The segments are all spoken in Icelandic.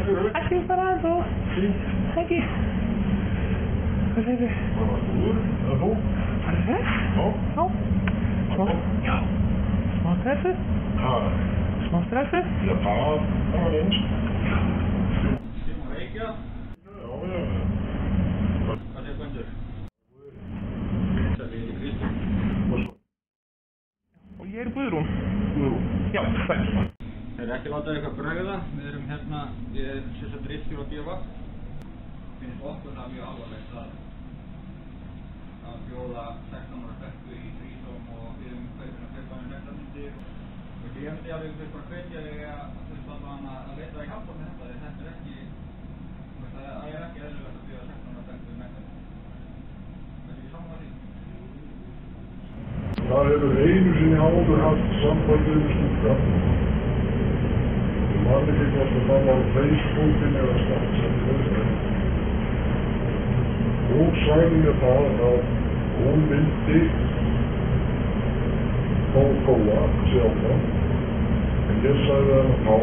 Ekki bara aðeins og... Ekki. Hvað segir þið? Það var góður, eða þú? Það er þess? Já. Já. Smá stressuð? Hvað? Smá stressuð? Já, það var eins. Simon Reykja. Já. Hvað er Gvendur? Það er Kristján. Og ég er Guðrún. Guðrún? Já, sæl. Þeir ekki láta eitthvað bregða. Við erum hérna, ég er sérst að driftjúr á DFA. Finnst okkur það mjög alvarlegt að bjóða 16 ára stelpu í þrísóm og við erum kaupin að kaupa með nektarmyndir. Og ég myndi alveg bara hvetja þig að leita þig hjálpa með þetta, þetta er ekki, það er ekki eðlilegt að bjóða 16 ára stelpu í nektarmyndir. Það er ekki saman að því. Það hefur einu sinni áður haft sambandið með stúlka. Ég man ekki hvort að það var á Facebookin eða Snapchat. Hún sagði mér það að hún myndi fá góða sjálf það. En ég sagði henni þá,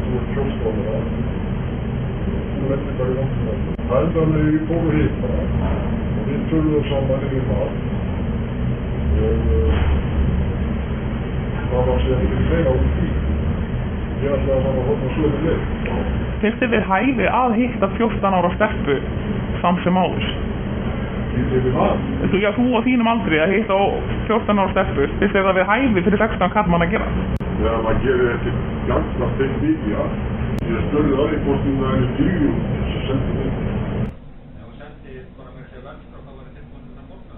þú ert 14 ára, þú lendir bara í vantum. Það endaði þegar ég fór að hitta og við töluðum saman yfir það. Og það var sér ekki þegar á því. Ég ætlaði að það var hótt að sögðu leið. Finnst þið við hæfi að hitta 14 ára stelpu samt sem áður? Yfir það? Já, þú á þínum aldri að hitta á 14 ára stelpu, finnst þið að við hæfi fyrir 16 kallmann að gera? Já, maður gerir þetta gangna fyrir vídja. Ég spurði aðeins hvort hún væri dýrum þess að senda mig. Ef þú sendir bara með sér verðskrá þá var þetta tilbúin að borga.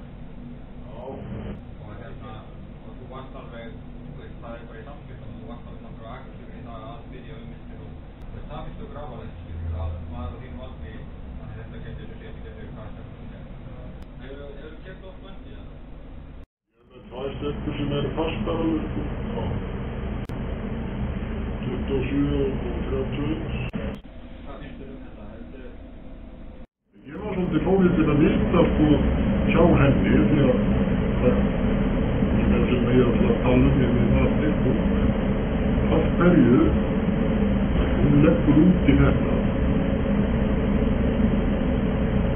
Já. Og þú varst alveg, það er bara í samskiptum, þú varst alveg samt frá Akureyri í það að byrja myndir og það finnst þú gráðalegt að maður á þínum aldri að þetta getur hvað sem hefur þú kemst oft vendi eða? Ég er með 2 stelpur sem eru fastar alveg. Já. 27 og 31. Hvað finnst þér þetta? Ég var svolítið fórhildin að vita hjá henni því að það sem ég er alltaf að tala ég við það eitthvað. Af hverju hún leggur út í þetta.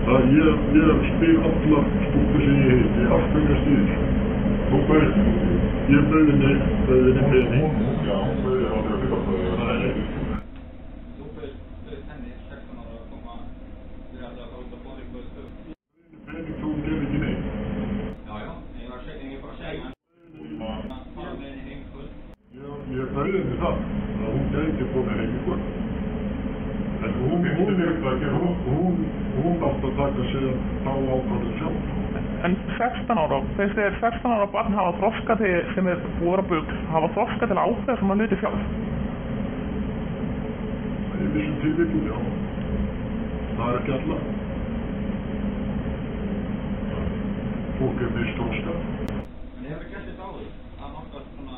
Það ég spyr alla stúlkur sem ég heiti, af hverju stýr. Þú bauðir henni? Ég bauði henni pening. Já, bauði henni á því að Þú bauðst henni 16 ára að koma fyrir að það út að bóða ykkur stöð. pening þú gerði ekki neitt. Já, ég bara segja fara með henni heim kvöld. Ég bauði henni það, að hún gæti komið heim í kvöld. En hún átt að taka sig þá ákvörðu sjálf. En 16 ára, finnst þið 16 ára barn hafa þroska til, sem er voru bugl, hafa þroska til að ákveða svona hluti sjálf? Í vissum tilvikum, já. Það er ekki alla. Fólk er misþroska. En hefur þið gert þetta áður? Að náttúrulega svona...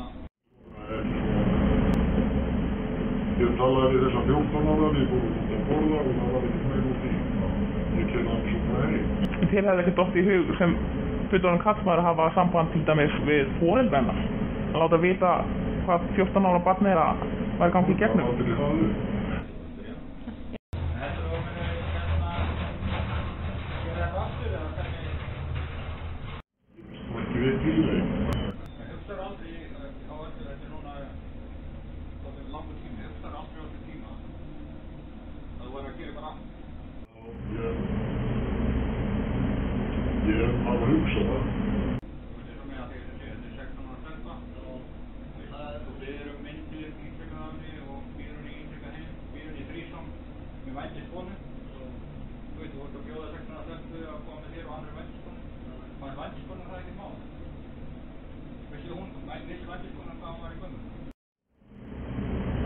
Ég talaði við þessa 14 ára, við fórum út að borða og það var ekki meir út í. Ég kenna hann svona heim. Þér hefði ekki dottið í hug sem fullorðinn karlmaður að hafa samband til dæmis við foreldra hennar. Að láta vita hvað 14 ára barn er að væri gangi í gegnum. Það var til það. Heldur þú að gera þetta aftur eða hvernig? Ég veist þú ekki við tíleik. En hugsaðu aldrei á öllu, þetta er núna langur tími, hugsaðu aldrei á þessu tíma að þú væri að gera bara aftur? Ég hafa hugsað það. Þú veitir svo með að þetta er 16 ára stelpa og við erum myndir ítrykkað af henni og býður henni ítrykkað heim, býður henni í þrísóm með vændiskonu. Þú veit, þú ert að bjóða 16 ára stelpu að koma með þér og annarri vændiskonu. Hvað er vændiskonu það ekkert mál? Vissi vændiskonu hvað hún var í gömul?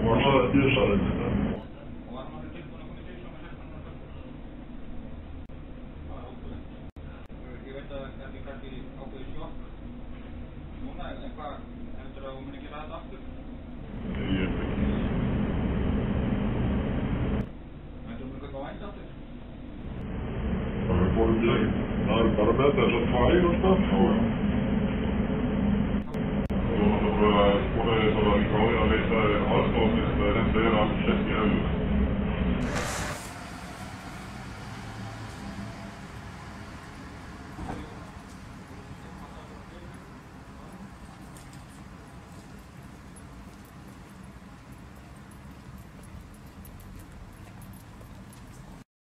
Og ég sagði þetta. Og var hann alveg tilbúin að koma í þrísóm með 16 ára stelpu? Það er ótrúlegt. Ég veit að þetta er kannski ákveðið sjokk núna, en hvað heldur að þú muni gera þetta aftur? Ég veit ekki. Heldur þú muni kaupa vændi aftur? Það er fórum leið. Það er bara með þess að tvær og stað. Þú var náttúrulega búin að það var líka á því að leita aðstofnist að þetta er alls ekki hefur. Bye.